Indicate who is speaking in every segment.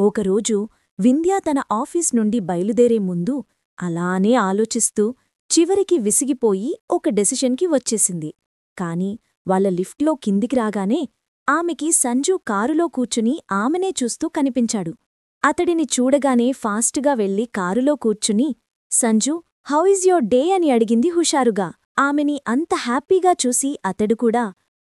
Speaker 1: ఒకరోజు వింధ్య తన ఆఫీస్ నుండి బయలుదేరే ముందు అలానే ఆలోచిస్తూ చివరికి విసిగిపోయి ఒక డెసిషన్కి వచ్చేసింది. కాని వాళ్ళ లిఫ్ట్లో కిందికి రాగానే ఆమెకి సంజు కారులో కూర్చుని ఆమెనే చూస్తూ కనిపించాడు. అతడిని చూడగానే ఫాస్టుగా వెళ్లి కారులో కూర్చుని Sanju, how is your day అని అడిగింది హుషారుగా. ఆమెని అంత హ్యాపీగా చూసి అతడు కూడా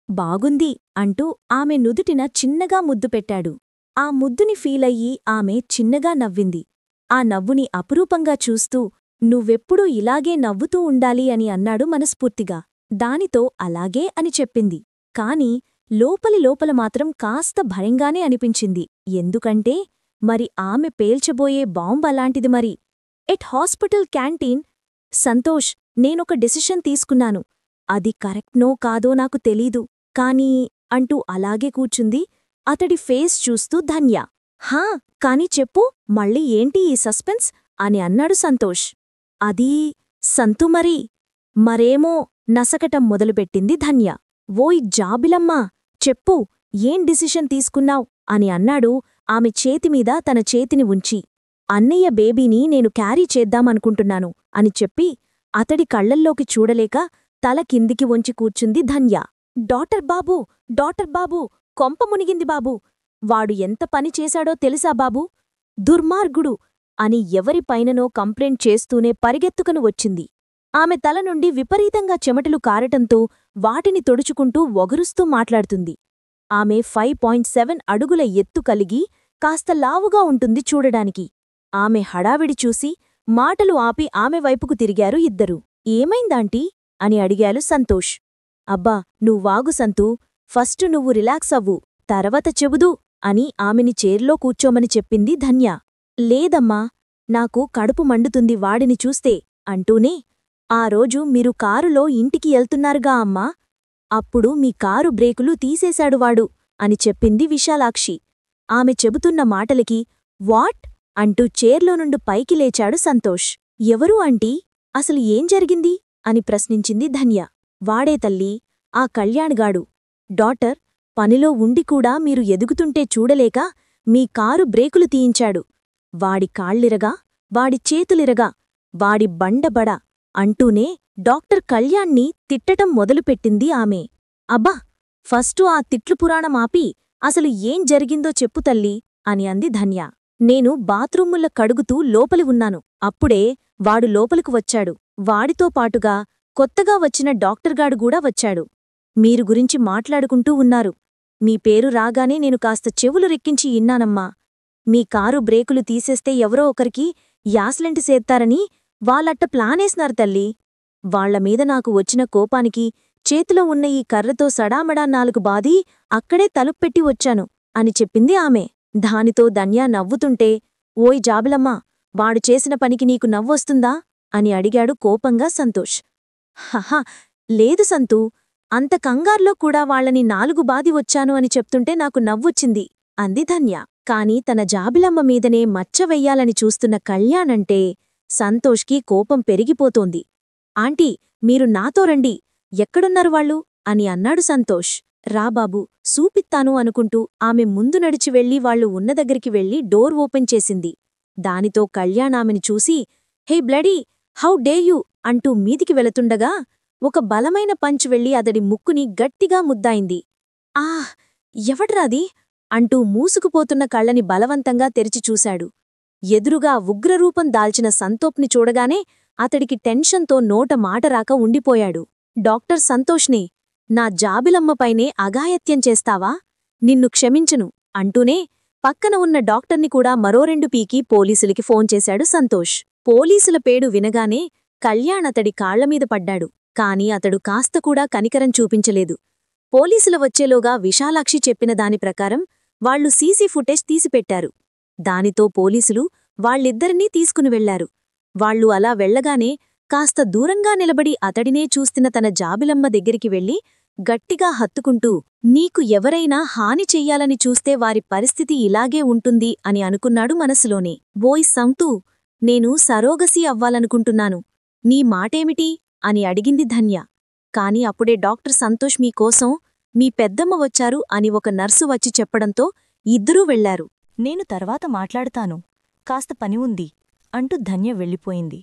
Speaker 1: బాగుంది అంటూ ఆమె నుదుటిన చిన్నగా ముద్దు పెట్టాడు. ఆ ముద్దుని ఫీలయ్యి ఆమె చిన్నగా నవ్వింది. ఆ నవ్వుని అపురూపంగా చూస్తూ నువ్వెప్పుడూ ఇలాగే నవ్వుతూ ఉండాలి అని అన్నాడు మనస్ఫూర్తిగా. దానితో అలాగే అని చెప్పింది. కాని లోపల మాత్రం కాస్త భయంగానే అనిపించింది. ఎందుకంటే మరి ఆమె పేల్చబోయే బాంబలాంటిది మరి. ఎట్ హాస్పిటల్ క్యాంటీన్, సంతోష్, నేనొక డెసిషన్ తీసుకున్నాను. అది కరెక్ట్నో కాదో నాకు తెలీదు. కానీ అంటూ అలాగే కూర్చుంది అతడి ఫేస్ చూస్తూ ధన్య. హా, కాని చెప్పు, మళ్ళీ ఏంటి ఈ సస్పెన్స్ అని అన్నాడు సంతోష్. అదీ సంతు మరేమో నసకటం మొదలుపెట్టింది ధన్య. ఓయ్ జాబిలమ్మా, చెప్పు, ఏం డిసిషన్ తీసుకున్నావ్ అని అన్నాడు ఆమె చేతిమీద తన చేతిని ఉంచి. అన్నయ్య బేబీని నేను క్యారీ చేద్దామనుకుంటున్నాను అని చెప్పి అతడి కళ్లల్లోకి చూడలేక తల కిందికి వంచి కూర్చుంది ధన్య. డాటర్ బాబూ, కొంప మునిగింది బాబూ. వాడు ఎంత పని చేశాడో తెలుసా బాబూ? దుర్మార్గుడు అని ఎవరిపైననో కంప్లైంట్ చేస్తూనే పరిగెత్తుకుని వచ్చింది. ఆమె తల నుండి విపరీతంగా చెమటలు కారటంతో వాటిని తొడుచుకుంటూ ఒగరుస్తూ మాట్లాడుతుంది. ఆమె 5.7 అడుగుల ఎత్తు కలిగి కాస్త లావుగా ఉంటుంది చూడడానికి. ఆమె హడావిడి చూసి మాటలు ఆపి ఆమె వైపుకు తిరిగారు ఇద్దరు. ఏమైందాంటీ అని అడిగారు సంతోష్. అబ్బా, నువ్వాగు సంతూ, ఫస్టు నువ్వు రిలాక్స్ అవ్వు, తర్వాత చెబుదు అని ఆమెని చైర్లో కూర్చోమని చెప్పింది ధన్య. లేదమ్మా, నాకు కడుపు మండుతుంది వాడిని చూస్తే అంటూనే, ఆ రోజు మీరు కారులో ఇంటికి ఎళ్తున్నారుగా అమ్మా, అప్పుడు మీ కారు బ్రేకులు తీసేశాడు వాడు అని చెప్పింది విశాలాక్షి. ఆమె చెబుతున్న మాటలకి వాట్ అంటూ చైర్లో నుండి పైకి లేచాడు సంతోష్. ఎవరు ఆంటీ, అసలు ఏం జరిగింది అని ప్రశ్నించింది ధన్య. వాడే తల్లీ, ఆ కళ్యాణ్గాడు. డాటర్, పనిలో ఉండి కూడా మీరు ఎదుగుతుంటే చూడలేక మీ కారు బ్రేకులు తీయించాడు. వాడి కాళ్ళిరగా, వాడి చేతులిరగా, వాడి బండబడ అంటూనే డాక్టర్ కళ్యాణ్ని తిట్టటం మొదలుపెట్టింది ఆమె. అబ్బా, ఫస్టు ఆ తిట్లు పురాణం ఆపి అసలు ఏం జరిగిందో చెప్పు తల్లీ అని అంది ధన్య. నేను బాత్రూముల కడుగుతూ లోపలి ఉన్నాను. అప్పుడే వాడు లోపలికి వచ్చాడు. వాడితో పాటుగా కొత్తగా వచ్చిన డాక్టర్గాడు కూడా వచ్చాడు. మీరు గురించి మాట్లాడుకుంటూ ఉన్నారు. మీ పేరు రాగానే నేను కాస్త చెవులు రెక్కించి ఇన్నానమ్మా. మీ కారు బ్రేకులు తీసేస్తే ఎవరో ఒకరికి యాస్లెంట్ సేత్తారని వాళ్ళట్ట ప్లానేసినారు తల్లీ. వాళ్లమీద నాకు వచ్చిన కోపానికి చేతిలో ఉన్న ఈ కర్రతో సడామడా 4 బాదీ అక్కడే తలుప్పెట్టి వచ్చాను అని చెప్పింది ఆమె. దానితో ధన్య నవ్వుతుంటే, ఓయ్ జాబిలమ్మా, వాడు చేసిన పనికి నీకు నవ్వొస్తుందా అని అడిగాడు కోపంగా సంతోష్. హహా, లేదు సంతూ, అంత కంగార్లో కూడా వాళ్లని 4 బాది వచ్చాను అని చెప్తుంటే నాకు నవ్వొచ్చింది అంది ధన్య. కాని తన జాబిలమ్మ మీదనే మచ్చ వెయ్యాలని చూస్తున్న కళ్యాణంటే సంతోష్కి కోపం పెరిగిపోతోంది. ఆంటీ, మీరు నాతో రండి, ఎక్కడున్నారు వాళ్ళు అని అన్నాడు సంతోష్. రాబాబూ, సూపిత్తాను అనుకుంటూ ఆమె ముందు నడిచి వెళ్లి వాళ్లు ఉన్న దగ్గరికి వెళ్లి డోర్ ఓపెన్ చేసింది. దానితో కళ్యాణ్ ఆమెని చూసి, హే బ్లడీ, హౌ డే యూ అంటూ మీదికి వెళుతుండగా ఒక బలమైన పంచ్ వెళ్లి అతడి ముక్కుని గట్టిగా ముద్దాయింది. ఆహ్, ఎవడ్రాది అంటూ మూసుకుపోతున్న కళ్ళని బలవంతంగా తెరిచి చూశాడు. ఎదురుగా ఉగ్రరూపం దాల్చిన సంతోప్ని చూడగానే అతడికి టెన్షన్తో నోట మాటరాక ఉండిపోయాడు. డాక్టర్ సంతోష్నే, నా జాబిలమ్మపైనే అఘాయత్యం చేస్తావా? నిన్ను క్షమించను అంటూనే పక్కన ఉన్న డాక్టర్ని కూడా మరో 2 పీకి పోలీసులకి ఫోన్ చేశాడు సంతోష్. పోలీసుల పేడు వినగానే కళ్యాణ్ అతడి కాళ్లమీద పడ్డాడు. కాని అతడు కాస్త కూడా కనికరం చూపించలేదు. పోలీసుల వచ్చేలోగా విశాలాక్షి చెప్పిన దాని ప్రకారం వాళ్లు సీసీ ఫుటేజ్ తీసిపెట్టారు. దానితో పోలీసులు వాళ్ళిద్దరినీ తీసుకుని వెళ్లారు. వాళ్లు అలా వెళ్లగానే కాస్త దూరంగా నిలబడి అతడినే చూస్తున్న తన జాబిలమ్మ దగ్గరికి వెళ్లి గట్టిగా హత్తుకుంటూ, నీకు ఎవరైనా హాని చెయ్యాలని చూస్తే వారి పరిస్థితి ఇలాగే ఉంటుంది అని అనుకున్నాడు మనసులోనే. ఓయ్ సంతూ, నేను సరోగసీ అవ్వాలనుకుంటున్నాను, నీ మాటేమిటి అని అడిగింది ధన్య. కాని అప్పుడే డాక్టర్ సంతోష్ మీకోసం మీ పెద్దమ్మ వచ్చారు అని ఒక నర్సు వచ్చి చెప్పడంతో ఇద్దరూ వెళ్లారు.
Speaker 2: నేను తర్వాత మాట్లాడతాను, కాస్త పని ఉంది అంటూ ధన్య వెళ్ళిపోయింది.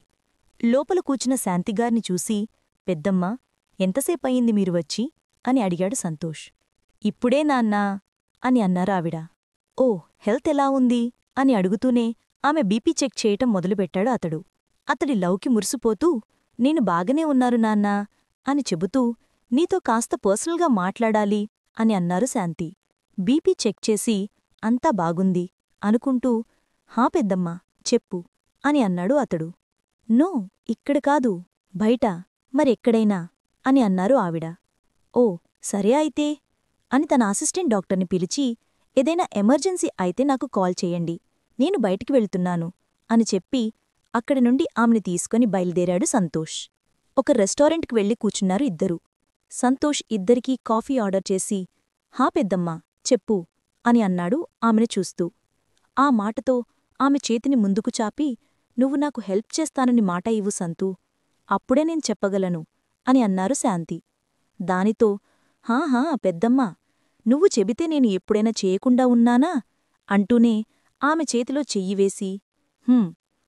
Speaker 2: లోపల కూర్చున్న శాంతిగారిని చూసి, పెద్దమ్మా, ఎంతసేపయింది మీరు వచ్చి అని అడిగాడు సంతోష్. ఇప్పుడే నాన్నా అని అన్నారావిడ. ఓ, హెల్త్ ఎలా ఉంది అని అడుగుతూనే ఆమె బీపీ చెక్ చేయటం మొదలుపెట్టాడు అతడు. అతడి లవ్కి మురిసిపోతూ, నేను బాగనే ఉన్నారు నాన్నా అని చెబుతూ, నీతో కాస్త పర్సనల్గా మాట్లాడాలి అని అన్నారు శాంతి. బీపీ చెక్ చేసి, అంతా బాగుంది అనుకుంటూ, హా పెద్దమ్మా, చెప్పు అని అన్నాడు అతడు. నో, ఇక్కడ కాదు, బయట, మరెక్కడైనా అని అన్నారు ఆవిడ. ఓ, సరే అయితే అని తన అసిస్టెంట్ డాక్టర్ని పిలిచి, ఏదైనా ఎమర్జెన్సీ అయితే నాకు కాల్ చేయండి, నేను బయటికి వెళ్తున్నాను అని చెప్పి అక్కడి నుండి ఆమెని తీసుకుని బయలుదేరాడు సంతోష్. ఒక రెస్టారెంట్కి వెళ్లి కూర్చున్నారు ఇద్దరూ. సంతోష్ ఇద్దరికీ కాఫీ ఆర్డర్ చేసి, హా పెద్దమ్మా, చెప్పు అని అన్నాడు ఆమెను చూస్తూ. ఆ మాటతో ఆమె చేతిని ముందుకు చాపి, నువ్వు నాకు హెల్ప్ చేస్తానని మాట ఇవ్వు సంతూ, అప్పుడే నేను చెప్పగలను అని అన్నారు శాంతి. దానితో, హా పెద్దమ్మా, నువ్వు చెబితే నేను ఎప్పుడైనా చేయకుండా ఉన్నానా అంటూనే ఆమె చేతిలో చెయ్యివేసి,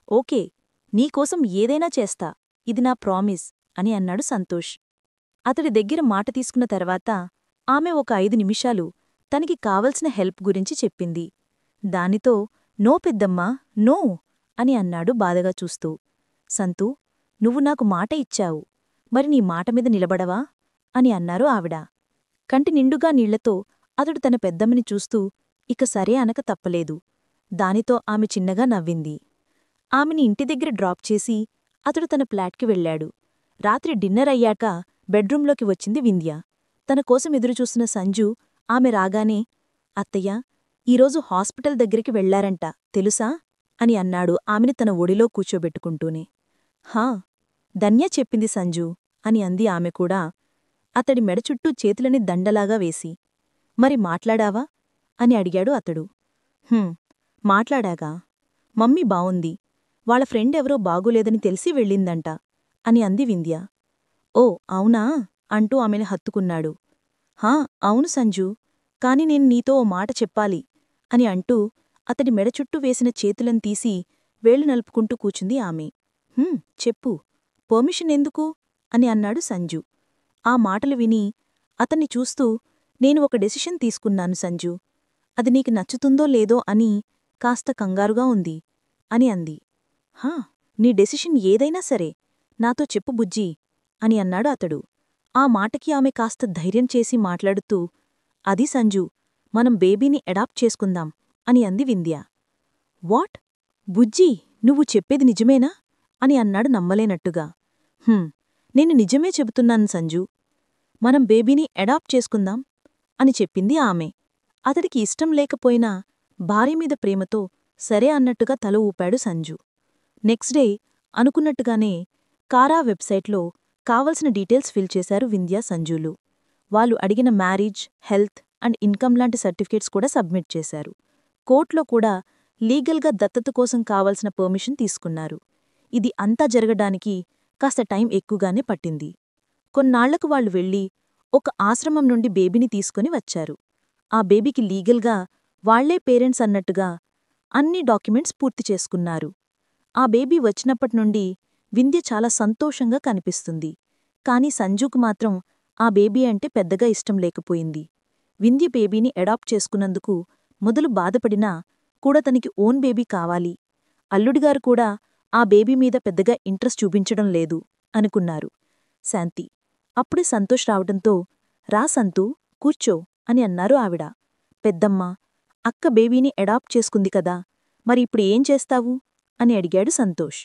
Speaker 2: ఓకే, నీకోసం ఏదైనా చేస్తా, ఇది నా ప్రామిస్ అని అన్నాడు సంతోష్. అతడి దగ్గర మాట తీసుకున్న తర్వాత ఆమె ఒక 5 నిమిషాలు తనకి కావలసిన హెల్ప్ గురించి చెప్పింది. దానితో, నో పెద్దమ్మా, నో అని అన్నాడు బాధగా చూస్తూ. సంతూ, నువ్వు నాకు మాట ఇచ్చావు, మరి నీ మాటమీద నిలబడవా అని అన్నారు ఆవిడ. కంటి నిండుగా నీళ్లతో అతడు తన పెద్దమ్మని చూస్తూ, ఇక సరే అనక తప్పలేదు. దానితో ఆమె చిన్నగా నవ్వింది. ఆమెని ఇంటిదగ్గర డ్రాప్ చేసి అతడు తన ఫ్లాట్కి వెళ్లాడు. రాత్రి డిన్నర్ అయ్యాక బెడ్రూంలోకి వచ్చింది వింధ్య. తన కోసం ఎదురుచూస్తున్న సంజు ఆమె రాగానే, అత్తయ్యా, ఈరోజు హాస్పిటల్ దగ్గరికి వెళ్లారంట, తెలుసా అని అన్నాడు ఆమెని తన ఒడిలో కూర్చోబెట్టుకుంటూనే. హా, ధన్య చెప్పింది సంజు అని అంది ఆమె కూడా, అతడి మెడ చుట్టూ చేతులని దండలాగా వేసి. మరి మాట్లాడావా అని అడిగాడు అతడు. మాట్లాడాగా. మమ్మీ బావుంది, వాళ్ళ ఫ్రెండ్ ఎవరో బాగోలేదని తెలిసి వెళ్ళిందంట అని అంది వింధ్య. ఓ అవునా అంటూ ఆమెను హత్తుకున్నాడు. హా అవును సంజూ, కాని నేను నీతో ఓ మాట చెప్పాలి అని అంటూ అతడి మెడ చుట్టూ వేసిన చేతులను తీసి వేళ్లు నలుపుకుంటూ కూచుంది ఆమె. చెప్పు, పర్మిషన్ ఎందుకు అని అన్నాడు సంజు. ఆ మాటలు విని అతన్ని చూస్తూ, నేను ఒక డెసిషన్ తీసుకున్నాను సంజూ, అది నీకు నచ్చుతుందో లేదో అని కాస్త కంగారుగా ఉంది అని అంది. హా, నీ డెసిషన్ ఏదైనా సరే నాతో చెప్పు బుజ్జీ అని అన్నాడు అతడు. ఆ మాటకి ఆమె కాస్త ధైర్యం చేసి మాట్లాడుతూ, అది సంజూ, మనం బేబీని అడాప్ట్ చేసుకుందాం అని అంది వింధ్య. వాట్? బుజ్జీ, నువ్వు చెప్పేది నిజమేనా అని అన్నాడు నమ్మలేనట్టుగా. నేను నిజమే చెబుతున్నాను సంజూ, మనం బేబీని అడాప్ట్ చేసుకుందాం అని చెప్పింది ఆమె. అతడికి ఇష్టం లేకపోయినా భార్యమీద ప్రేమతో సరే అన్నట్టుగా తల ఊపాడు సంజు. నెక్స్ట్ డే అనుకున్నట్టుగానే కారా వెబ్సైట్లో కావలసిన డీటెయిల్స్ ఫిల్ చేశారు వింధ్య సంజులు. వాళ్ళు అడిగిన మ్యారేజ్, హెల్త్ అండ్ ఇన్కమ్ లాంటి సర్టిఫికేట్స్ కూడా సబ్మిట్ చేశారు. కోర్టులో కూడా లీగల్గా దత్తత కోసం కావలసిన పర్మిషన్ తీసుకున్నారు. ఇది అంతా జరగడానికి కాస్త టైం ఎక్కువగానే పట్టింది. కొన్నాళ్లకు వాళ్లు వెళ్లి ఒక ఆశ్రమం నుండి బేబీని తీసుకుని వచ్చారు. ఆ బేబీకి లీగల్గా వాళ్లే పేరెంట్స్ అన్నట్టుగా అన్ని డాక్యుమెంట్స్ పూర్తి చేసుకున్నారు. ఆ బేబీ వచ్చినప్పటినుండి వింధ్య చాలా సంతోషంగా కనిపిస్తుంది. కాని సంజుకు మాత్రం ఆ బేబీ అంటే పెద్దగా ఇష్టం లేకపోయింది. వింధ్య బేబీని అడాప్ట్ చేసుకున్నందుకు మొదలు బాధపడినా కూడా తనకి ఓన్ బేబీ కావాలి, అల్లుడిగారు కూడా ఆ బేబీ మీద పెద్దగా ఇంట్రెస్ట్ చూపించడం లేదు అనుకున్నారు. శాంతి అప్పుడే సంతోష్ రావడంతో, రా సంతూ, కూర్చో అని అన్నారు ఆవిడ. పెద్దమ్మా, అక్క బేబీని అడాప్ట్ చేసుకుంది కదా, మరి ఇప్పుడు ఏం చేస్తావు అని అడిగాడు సంతోష్.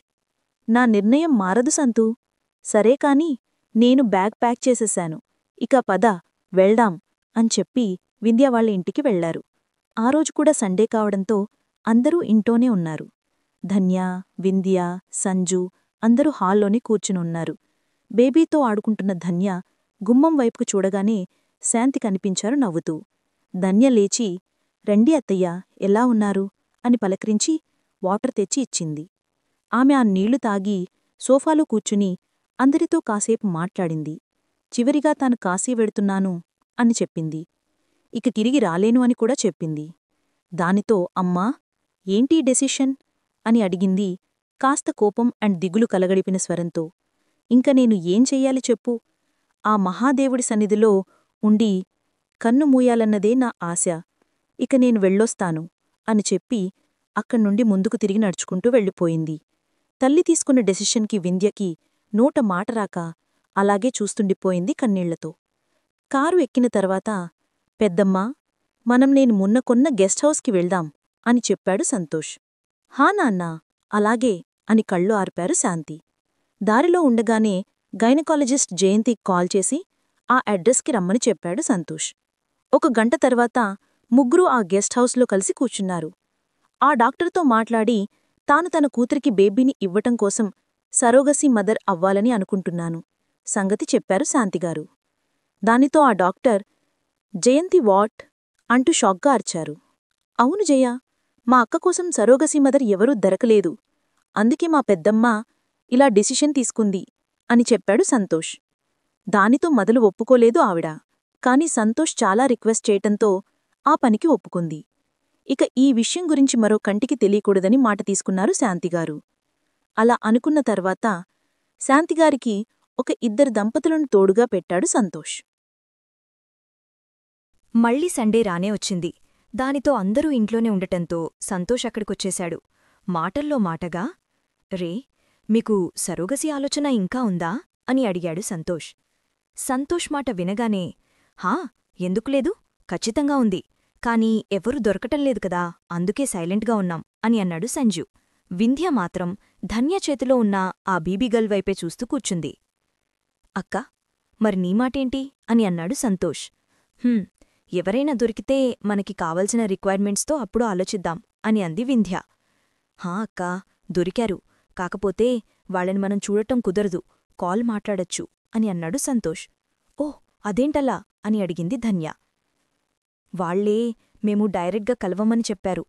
Speaker 2: నా నిర్ణయం మారదు సంతూ. సరే కాని నేను బ్యాగ్ ప్యాక్ చేసేశాను, ఇక పద వెళ్దాం అని చెప్పి వింధ్య వాళ్ళ ఇంటికి వెళ్లారు. ఆ రోజు కూడా సండే కావడంతో అందరూ ఇంట్లోనే ఉన్నారు. ధన్య, వింధ్య, సంజు అందరూ హాల్లోనే కూర్చునున్నారు. బేబీతో ఆడుకుంటున్న ధన్య గుమ్మం వైపుకు చూడగానే శాంతి కనిపించారు నవ్వుతూ. ధన్య లేచి, రండి అత్తయ్యా, ఎలా ఉన్నారు అని పలకరించి వాటర్ తెచ్చి ఇచ్చింది. ఆమె ఆ నీళ్లు తాగి సోఫాలో కూర్చుని అందరితో కాసేపు మాట్లాడింది. చివరిగా తాను కాశీ వెడుతున్నాను అని చెప్పింది. ఇక తిరిగి రాలేను అని కూడా చెప్పింది. దానితో అమ్మా ఏంటీ డెసిషన్ అని అడిగింది కాస్త కోపం అండ్ దిగులు కలగడిపిన స్వరంతో. ఇంక నేను ఏం చెయ్యాలి చెప్పు? ఆ మహాదేవుడి సన్నిధిలో ఉండి కన్ను మూయాలన్నదే నా ఆశ. ఇక నేను వెళ్ళొస్తాను అని చెప్పి అక్కడ్నుండి ముందుకు తిరిగి నడుచుకుంటూ వెళ్ళిపోయింది. తల్లి తీసుకున్న డెసిషన్కి వింధ్యకి నోట మాటరాక అలాగే చూస్తుండిపోయింది కన్నీళ్లతో. కారు ఎక్కిన తర్వాత, పెద్దమ్మా, మనం నేను మొన్న కొన్న గెస్ట్ హౌస్కి వెళ్దాం అని చెప్పాడు సంతోష్. హా నాన్నా, అలాగే అని కళ్ళు ఆర్పారు శాంతి. దారిలో ఉండగానే గైనకాలజిస్ట్ జయంతికి కాల్ చేసి ఆ అడ్రస్కి రమ్మని చెప్పాడు సంతోష్. 1 గంట తర్వాత ముగ్గురూ ఆ గెస్ట్ హౌస్లో కలిసి కూర్చున్నారు. ఆ డాక్టర్తో మాట్లాడి తాను తన కూతురికి బేబీని ఇవ్వటం కోసం సరోగసీ మదర్ అవ్వాలని అనుకుంటున్నాను సంగతి చెప్పారు శాంతిగారు. దానితో ఆ డాక్టర్, జయంతి వాట్ అంటూ షాక్గా అర్చారు. అవును జయ, మా అక్క కోసం సరోగసీ మదర్ ఎవరూ దొరకలేదు. అందుకే మా పెద్దమ్మ ఇలా డిసిషన్ తీసుకుంది అని చెప్పాడు సంతోష్. దానితో మొదలు ఒప్పుకోలేదు ఆవిడ. కాని సంతోష్ చాలా రిక్వెస్ట్ చేయటంతో ఆ పనికి ఒప్పుకుంది. ఇక ఈ విషయం గురించి మరో కంటికి తెలియకూడదని మాట తీసుకున్నారు శాంతిగారు. అలా అనుకున్న తర్వాత శాంతిగారికి ఒక 2 దంపతులను తోడుగా పెట్టాడు సంతోష్.
Speaker 1: మళ్ళీ సండే రానే వచ్చింది. దానితో అందరూ ఇంట్లోనే ఉండటంతో సంతోష్ అక్కడికొచ్చేశాడు. మాటల్లో మాటగా, రే, మీకు సరోగసి ఆలోచన ఇంకా ఉందా అని అడిగాడు సంతోష్. సంతోష్ మాట వినగానే, హా, ఎందుకులేదు, ఖచ్చితంగా ఉంది. కానీ ఎవరూ దొరకటంలేదు కదా, అందుకే సైలెంట్గా ఉన్నాం అని అన్నాడు సంజు. వింధ్య మాత్రం ధన్య చేతిలో ఉన్న ఆ బీబీగల్ వైపే చూస్తూ కూర్చుంది. అక్కా, మరి నీ మాటేంటి అని అన్నాడు సంతోష్. ఎవరైనా దొరికితే మనకి కావలసిన రిక్వైర్మెంట్స్తో అప్పుడు ఆలోచిద్దాం అని అంది వింధ్య. హా అక్కా, దొరికారు. కాకపోతే వాళ్ళని మనం చూడటం కుదరదు, కాల్ మాట్లాడొచ్చు అని అన్నాడు సంతోష్. ఓ, అదేంటలా అని అడిగింది ధన్య. వాళ్లే మేము డైరెక్ట్గా కలవమని చెప్పారు.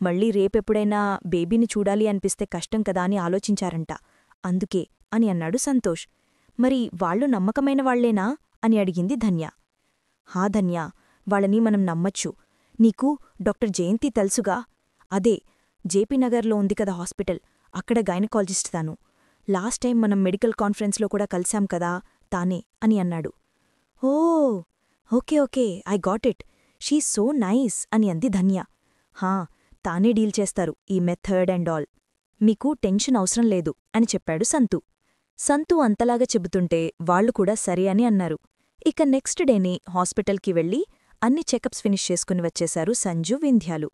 Speaker 1: మళ్ళీ రేపెప్పుడైనా బేబీని చూడాలి అనిపిస్తే కష్టం కదా అని ఆలోచించారంట. అందుకే అని అన్నాడు సంతోష్. మరి వాళ్ళు నమ్మకమైన వాళ్లేనా అని అడిగింది ధన్య. హా ధన్య, వాళ్ళని మనం నమ్మచ్చు. నీకు డాక్టర్ జయంతి తెలుసుగా? అదే జేపీనగర్లో ఉంది కదా హాస్పిటల్, అక్కడ గైనకాలజిస్ట్ తాను. లాస్ట్ టైం మనం మెడికల్ కాన్ఫరెన్స్లో కూడా కలిశాం కదా, తానే అని అన్నాడు. Oh, okay okay, I got it, she so nice అని అంది ధన్య. హా, తానే డీల్ చేస్తారు ఈ మెథడ్ అండ్ ఆల్. మీకు టెన్షన్ అవసరం లేదు అని చెప్పాడు సంతు. సంతు అంతలాగా చెబుతుంటే వాళ్లు కూడా సరే అని అన్నారు. ఇక నెక్స్ట్ డేనే హాస్పిటల్కి వెళ్లి అన్ని చెకప్స్ ఫినిష్ చేసుకుని వచ్చేశారు సంజు, వింధ్యాలు.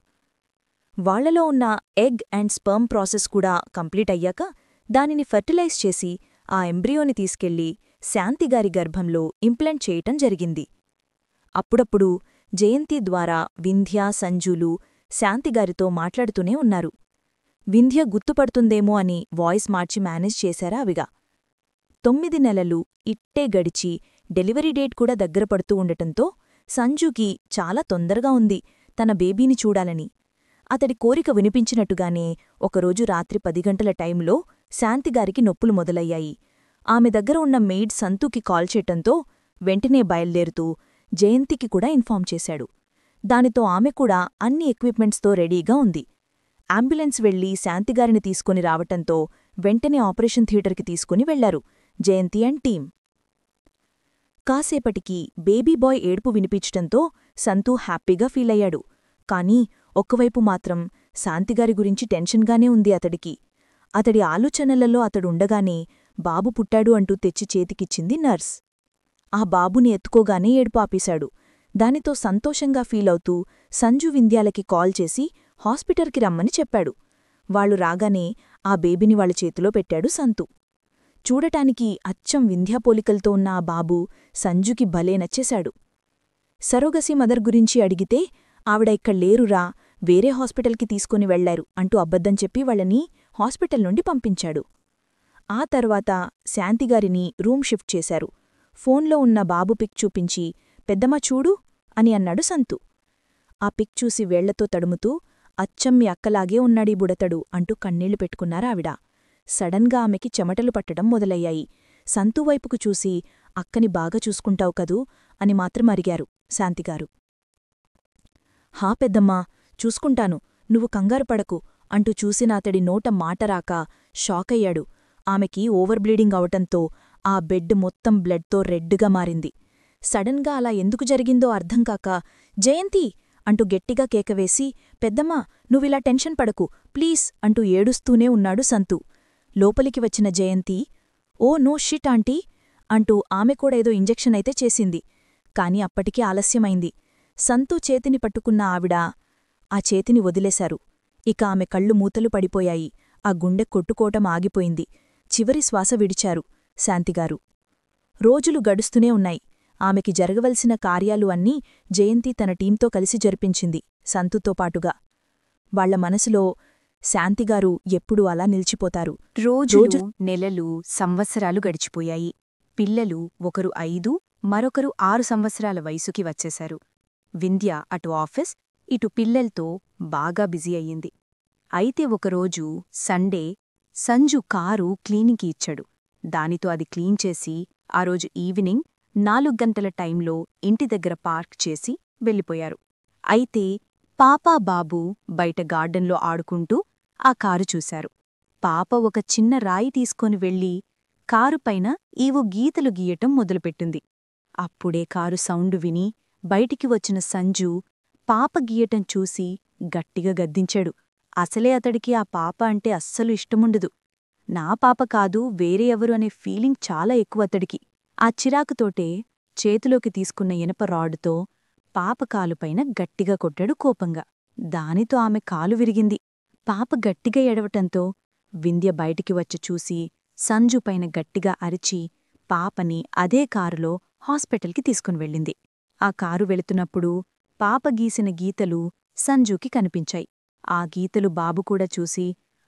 Speaker 1: వాళ్లలో ఉన్న ఎగ్ అండ్ స్పర్మ్ ప్రాసెస్ కూడా కంప్లీట్ అయ్యాక దానిని ఫర్టిలైజ్ చేసి ఆ ఎంబ్రియోని తీసుకెళ్లి శాంతిగారి గర్భంలో ఇంప్లాంట్ చేయటం జరిగింది. అప్పుడప్పుడు జయంతి ద్వారా వింధ్య, సంజులు శాంతిగారితో మాట్లాడుతూనే ఉన్నారు. వింధ్య గుర్తుపడుతుందేమో అని వాయిస్ మార్చి మేనేజ్ చేశారా అవిగా. 9 నెలలు ఇట్టే గడిచి డెలివరీ డేట్ కూడా దగ్గరపడుతూ ఉండటంతో సంజుకి చాలా తొందరగా ఉంది తన బేబీని చూడాలని. అతడి కోరిక వినిపించినట్టుగానే ఒకరోజు రాత్రి 10 గంటల టైంలో శాంతిగారికి నొప్పులు మొదలయ్యాయి. ఆమె దగ్గర ఉన్న మెయిడ్ సంతూకి కాల్ చేయటంతో వెంటనే బయల్దేరుతూ జయంతికి కూడా ఇన్ఫార్మ్ చేశాడు. దానితో ఆమె కూడా అన్ని ఎక్విప్మెంట్స్తో రెడీగా ఉంది. అంబులెన్స్ వెళ్లి శాంతిగారిని తీసుకుని రావటంతో వెంటనే ఆపరేషన్ థియేటర్కి తీసుకుని వెళ్లారు జయంతి అండ్ టీం. కాసేపటికి బేబీబాయ్ ఏడుపు వినిపించటంతో సంతూ హ్యాపీగా ఫీలయ్యాడు. కానీ ఒక్కవైపు మాత్రం శాంతిగారి గురించి టెన్షన్గానే ఉంది అతడికి. అతడి ఆలోచనలలో అతడుండగానే బాబు పుట్టాడు అంటూ తెచ్చి చేతికిచ్చింది నర్స్. ఆ బాబుని ఎత్తుకోగానే ఏడుపు ఆపేశాడు. దానితో సంతోషంగా ఫీలవుతూ సంజు, వింధ్యాలకి కాల్ చేసి హాస్పిటల్కి రమ్మని చెప్పాడు. వాళ్లు రాగానే ఆ బేబీని వాళ్ళ చేతిలో పెట్టాడు సంతు. చూడటానికి అచ్చం వింధ్యాపోలికలతో ఉన్న ఆ బాబు సంజుకి భలే నచ్చేశాడు. సరోగసీ మదర్ గురించి అడిగితే ఆవిడ ఇక్కడ లేరురా, వేరే హాస్పిటల్కి తీసుకుని వెళ్లారు అంటూ అబద్ధం చెప్పి వాళ్ళని హాస్పిటల్ నుండి పంపించాడు. ఆ తర్వాత శాంతిగారిని రూమ్ షిఫ్ట్ చేశారు. ఫోన్లో ఉన్న బాబు పిక్ చూపించి, పెద్దమ్మ చూడు అని అన్నాడు సంతు. ఆ పిక్ చూసి వేళ్లతో తడుముతూ, అచ్చం మీ అక్కలాగే ఉన్నాడీ బుడతడు అంటూ కన్నీళ్లు పెట్టుకున్నారావిడ. సడన్గా ఆమెకి చెమటలు పట్టడం మొదలయ్యాయి. సంతూవైపుకు చూసి, అక్కని బాగా చూసుకుంటావు కదూ అని మాత్రం అడిగారు శాంతిగారు. హా పెద్దమ్మా,
Speaker 2: చూసుకుంటాను, నువ్వు కంగారు పడకు అంటూ చూసిన అతడి నోట మాటరాక షాకయ్యాడు. ఆమెకి ఓవర్ బ్లీడింగ్ అవటంతో ఆ బెడ్ మొత్తం బ్లడ్తో రెడ్డుగా మారింది. సడన్గా అలా ఎందుకు జరిగిందో అర్థంకాక జయంతి అంటూ గట్టిగా కేకవేసి, పెద్దమ్మా నువ్విలా టెన్షన్ పడకు ప్లీజ్ అంటూ ఏడుస్తూనే ఉన్నాడు సంతు. లోపలికి వచ్చిన జయంతి, ఓ నో షిట్ ఆంటీ అంటూ ఆమె కూడా ఏదో ఇంజెక్షన్ అయితే చేసింది. కాని అప్పటికీ ఆలస్యమైంది. సంతు చేతిని పట్టుకున్న ఆవిడ ఆ చేతిని వదిలేశారు. ఇక ఆమె కళ్ళు మూతలు పడిపోయాయి. ఆ గుండె కొట్టుకోవటం ఆగిపోయింది. చివరి శ్వాస విడిచారు శాంతిగారు. రోజులు గడుస్తూనే ఉన్నాయి. ఆమెకి జరగవలసిన కార్యాలు అన్నీ జయంతి తన టీంతో కలిసి జరిపించింది సంతుతో పాటుగా. వాళ్ల మనసులో శాంతిగారు ఎప్పుడూ అలా నిలిచిపోతారు.
Speaker 3: రోజులు, నెలలు, సంవత్సరాలు గడిచిపోయాయి. పిల్లలు ఒకరు 5, మరొకరు 6 సంవత్సరాల వయసుకి వచ్చేశారు. వింధ్య అటు ఆఫీస్, ఇటు పిల్లల్తో బాగా బిజీ అయ్యింది. అయితే ఒకరోజు సండే సంజు కారు క్లీనింగ్కి ఇచ్చాడు. దానితో అది క్లీన్ చేసి ఆ రోజు ఈవినింగ్ 4 గంటల టైంలో ఇంటి దగ్గర పార్క్ చేసి వెళ్ళిపోయారు. అయితే పాపా బాబు బయట గార్డెన్లో ఆడుకుంటూ ఆ కారు చూశారు. పాప ఒక చిన్న రాయి తీసుకొని వెళ్ళి కారుపైన ఏవో గీతలు గీయటం మొదలుపెట్టింది. అప్పుడే కారు సౌండు విని బయటికి వచ్చిన సంజు పాప గీయటం చూసి గట్టిగా గద్దించాడు. అసలే అతడికి ఆ పాప అంటే అస్సలు ఇష్టముండదు. నా పాప కాదు వేరే ఎవరు అనే ఫీలింగ్ చాలా ఎక్కువ అతడికి. ఆ చిరాకుతోటే చేతిలోకి తీసుకున్న ఇనప రాడుతో పాప కాలుపైన గట్టిగా కొట్టాడు కోపంగా. దానితో ఆమె కాలు విరిగింది. పాప గట్టిగా ఎడవటంతో వింధ్య బయటికి వచ్చి చూసి సంజుపైన గట్టిగా అరిచి పాపని అదే కారులో హాస్పిటల్కి తీసుకుని వెళ్ళింది. ఆ కారు వెళుతున్నప్పుడు పాప గీసిన గీతలు సంజుకి కనిపించాయి. ఆ గీతలు బాబు కూడా చూసి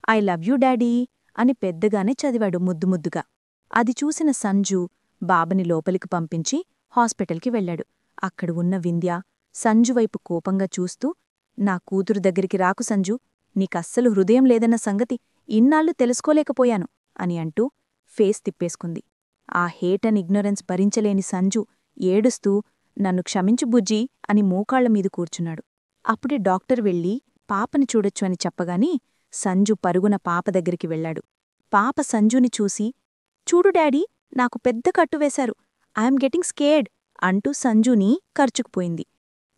Speaker 3: ఐ లవ్ యూ డాడీ అని పెద్దగానే చదివాడు ముద్దుముద్దుగా. అది చూసిన సంజు బాబని లోపలికి పంపించి హాస్పిటల్కి వెళ్లాడు. అక్కడ ఉన్న వింధ్య సంజువైపు కోపంగా చూస్తూ, నా కూతురు దగ్గరికి రాకు సంజు, నీకస్సలు హృదయం లేదన్న సంగతి ఇన్నాళ్లు తెలుసుకోలేకపోయాను అని అంటూ ఫేస్ తిప్పేసుకుంది. ఆ హేట్ అండ్ ఇగ్నొరెన్స్ భరించలేని సంజు ఏడుస్తూ నన్ను క్షమించు బుజ్జీ అని మోకాళ్లమీద కూర్చున్నాడు. అప్పుడే డాక్టర్ వెళ్ళి పాపని చూడొచ్చు అని చెప్పగాని సంజు పరుగున పాప దగ్గరికి వెళ్లాడు. పాప సంజుని చూసి, చూడు డాడీ నాకు పెద్ద కట్టువేశారు, ఐఎమ్ గెటింగ్ స్కేర్డ్ అంటూ సంజుని కర్చుకుపోయింది.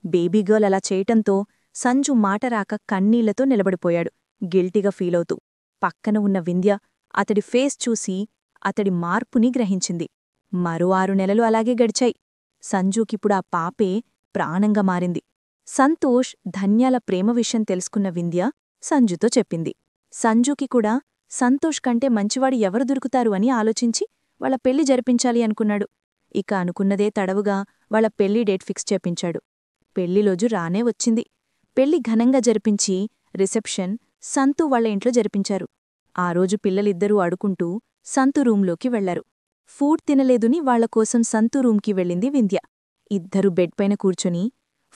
Speaker 3: బేబీగర్ల్ అలా చేయటంతో సంజు మాటరాక కన్నీళ్లతో నిలబడిపోయాడు గిల్టీగా ఫీలవుతూ. పక్కన ఉన్న వింధ్య అతడి ఫేస్ చూసి అతడి మార్పుని గ్రహించింది. మరో 6 నెలలు అలాగే గడిచాయి. సంజుకిప్పుడు ఆ పాపే ప్రాణంగా మారింది. సంతోష్, ధన్యాల ప్రేమ విషయం తెలుసుకున్న వింధ్య సంజుతో చెప్పింది. సంజుకి కూడా సంతోష్ కంటే మంచివాడు ఎవరు దొరుకుతారు అని ఆలోచించి వాళ్ళ పెళ్లి జరిపించాలి అనుకున్నాడు. ఇక అనుకున్నదే తడవుగా వాళ్ళ పెళ్లి డేట్ ఫిక్స్ చేపించాడు. పెళ్లిలోజు రానే వచ్చింది. పెళ్లి ఘనంగా జరిపించి రిసెప్షన్ సంతు వాళ్ల ఇంట్లో జరిపించారు. ఆ రోజు పిల్లలిద్దరూ ఆడుకుంటూ సంతు రూంలోకి వెళ్లారు. ఫూడ్ తినలేదుని వాళ్లకోసం సంతు రూంకి వెళ్ళింది వింధ్య. ఇద్దరూ బెడ్ పైన కూర్చొని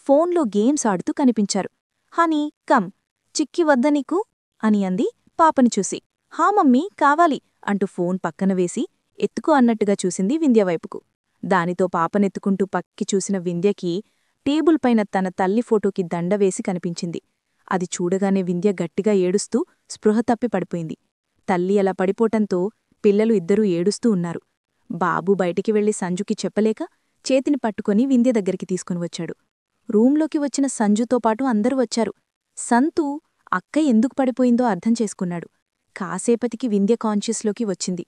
Speaker 3: ఫోన్లో గేమ్స్ ఆడుతూ కనిపించారు. హనీ కమ్, చిక్కి వద్ద నీకు అని అంది పాపని చూసి. హా మమ్మీ కావాలి అంటూ ఫోన్ పక్కన వేసి ఎత్తుకో అన్నట్టుగా చూసింది వింధ్య వైపుకు. దానితో పాపనెత్తుకుంటూ పక్కి చూసిన వింధ్యకి టేబుల్ పైన తన తల్లి ఫోటోకి దండవేసి కనిపించింది. అది చూడగానే వింధ్య గట్టిగా ఏడుస్తూ స్పృహ తప్పి పడిపోయింది. తల్లి అలా పడిపోవటంతో పిల్లలు ఇద్దరూ ఏడుస్తూ ఉన్నారు. బాబు బయటికి వెళ్లి సంజుకి చెప్పలేక చేతిని పట్టుకొని వింధ్య దగ్గరికి తీసుకుని వచ్చాడు. రూంలోకి వచ్చిన సంజుతో పాటు అందరూ వచ్చారు. సంతు అక్క ఎందుకు పడిపోయిందో అర్థం చేసుకున్నాడు. కాసేపటికి వింధ్య కాన్షియస్లోకి వచ్చింది.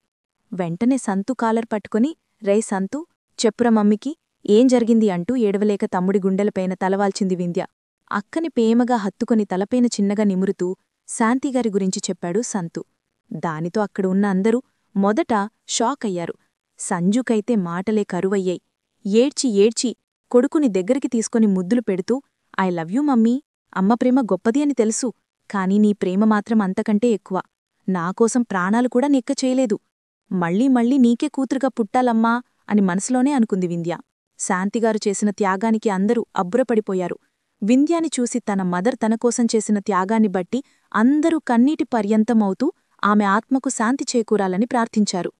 Speaker 3: వెంటనే సంతు కాలర్ పట్టుకుని, రే సంతు చెప్పురా మమ్మీకి ఏం జరిగింది అంటూ ఏడవలేక తమ్ముడి గుండెలపైన తలవాల్చింది వింధ్య. అక్కని ప్రేమగా హత్తుకొని తలపైన చిన్నగా నిమురుతూ శాంతిగారి గురించి చెప్పాడు సంతు. దానితో అక్కడ ఉన్న అందరూ మొదట షాక్ అయ్యారు. సంజుకైతే మాటలే కరువయ్యాయి. ఏడ్చి ఏడ్చి కొడుకుని దగ్గరికి తీసుకొని ముద్దులు పెడుతూ, ఐ లవ్ యూ మమ్మీ, అమ్మ ప్రేమ గొప్పది అని తెలుసు, కాని నీ ప్రేమ మాత్రం అంతకంటే ఎక్కువ. నాకోసం ప్రాణాలు కూడా నెక్క చేయలేదు. మళ్ళీ మళ్ళీ నీకే కూతురుగా పుట్టాలమ్మా అని మనసులోనే అనుకుంది వింధ్య. శాంతిగారు చేసిన త్యాగానికి అందరూ అబ్బురపడిపోయారు. వింధ్యాని చూసి తన మదర్ తనకోసం చేసిన త్యాగాన్ని బట్టి అందరూ కన్నీటి పర్యంతమవుతూ ఆమె ఆత్మకు శాంతి చేకూరాలని ప్రార్థించారు.